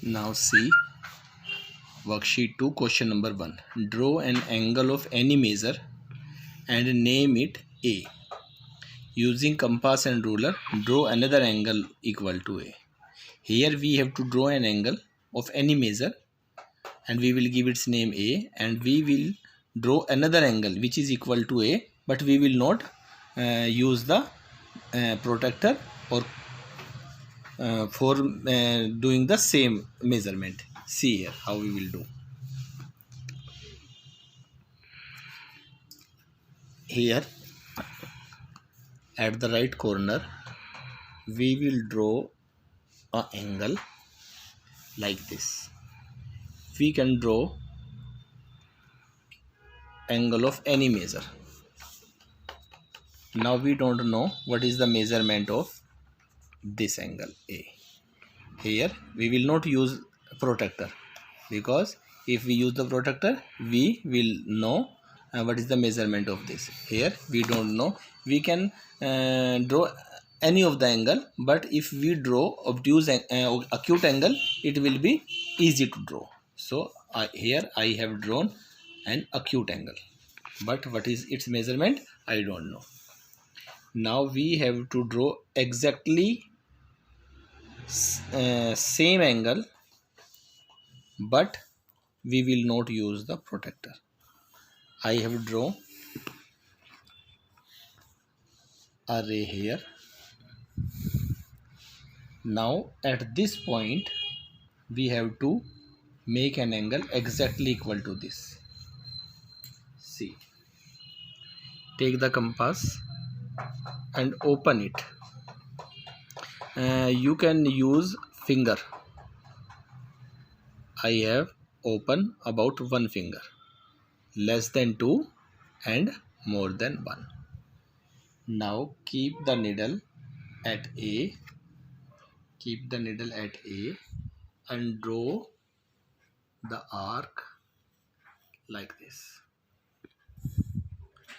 Now see worksheet 2, question number 1. Draw an angle of any measure and name it A. Using compass and ruler, draw another angle equal to A. Here we have to draw an angle of any measure and we will give its name A, and we will draw another angle which is equal to A, but we will not use the protractor or for doing the same measurement. See here how we will do. Here at the right corner we will draw an angle like this. We can draw angle of any measure. Now we don't know what is the measurement of this angle A. Here we will not use protractor, because if we use the protractor we will know what is the measurement of this. Here we don't know. We can draw any of the angle, but if we draw obtuse acute angle, it will be easy to draw. So here I have drawn an acute angle, but what is its measurement I don't know. Now we have to draw exactly same angle, but we will not use the protractor. I have drawn a ray here. Now at this point we have to make an angle exactly equal to this. See, take the compass and open it. You can use finger. I have opened about one finger, less than 2 and more than 1. Now keep the needle at A. Keep the needle at A and draw the arc like this,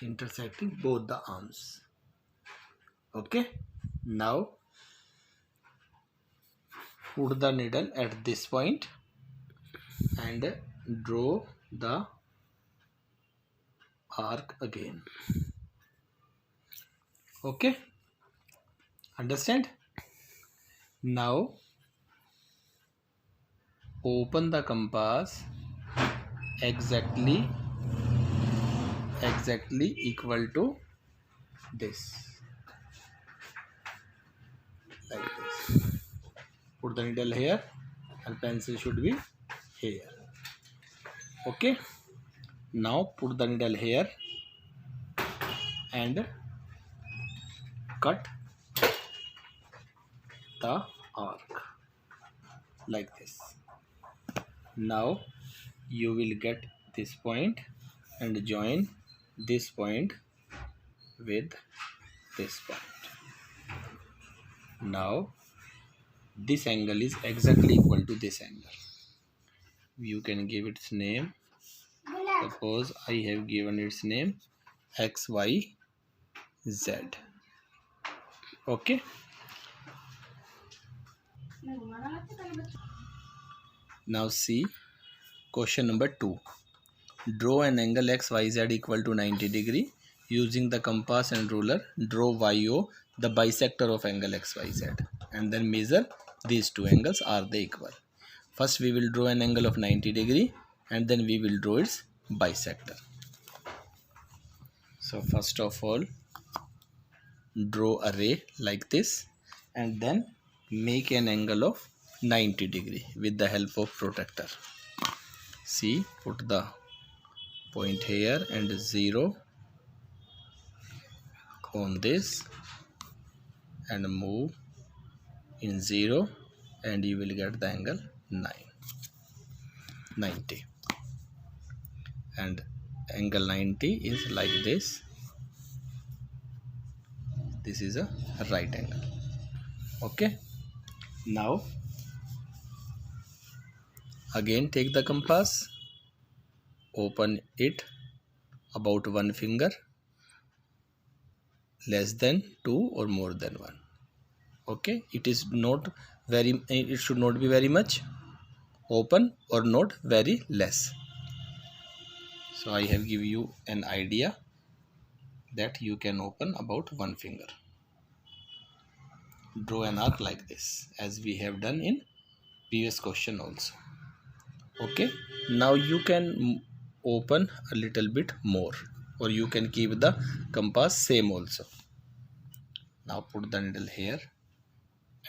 intersecting both the arms. Okay. Now put the needle at this point and draw the arc again. Okay, understand? Now open the compass exactly equal to this, like this. Put the needle here and pencil should be here. Okay, now put the needle here and cut the arc like this. Now you will get this point and join this point with this point. Now this angle is exactly equal to this angle. You can give its name. Suppose I have given its name XYZ. Okay. Now see question number 2. Draw an angle XYZ equal to 90 degree. Using the compass and ruler, draw YO, the bisector of angle XYZ, and then measure these two angles, are they equal. First we will draw an angle of 90 degree and then we will draw its bisector. So first of all, draw a ray like this and then make an angle of 90 degree with the help of protractor. See, put the point here and 0 on this and move in 0 and you will get the angle 90, and angle 90 is like this. This is a right angle. Okay. Now again take the compass, open it about one finger, less than 2 or more than 1. Okay, it should not be very much. open or not very less. So I have give you an idea that you can open about one finger. Draw an arc like this as we have done in previous question also. Okay, now you can open a little bit more, or you can keep the compass same also. Now put the needle here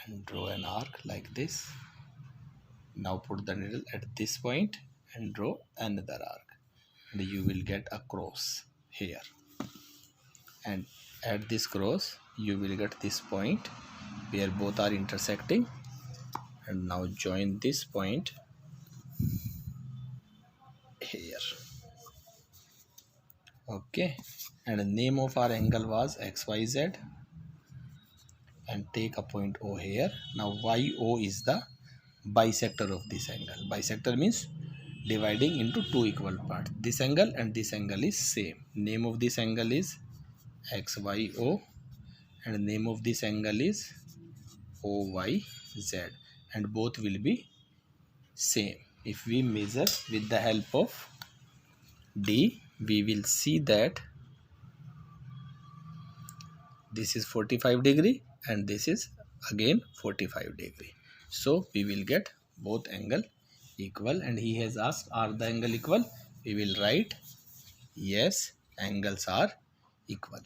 and draw an arc like this. Now put the needle at this point and draw another arc, and you will get a cross here, and at this cross you will get this point where both are intersecting, and now join this point here. Okay, and the name of our angle was XYZ, and take a point O here. Now YO is the bisector of this angle. Bisector means dividing into two equal parts. This angle and this angle is same. Name of this angle is XYO, and name of this angle is OYZ, and both will be same. If we measure with the help of D, we will see that this is 45 degree and this is again 45 degree. So we will get both angle equal, and he has asked, are the angle equal? We will write yes, angles are equal.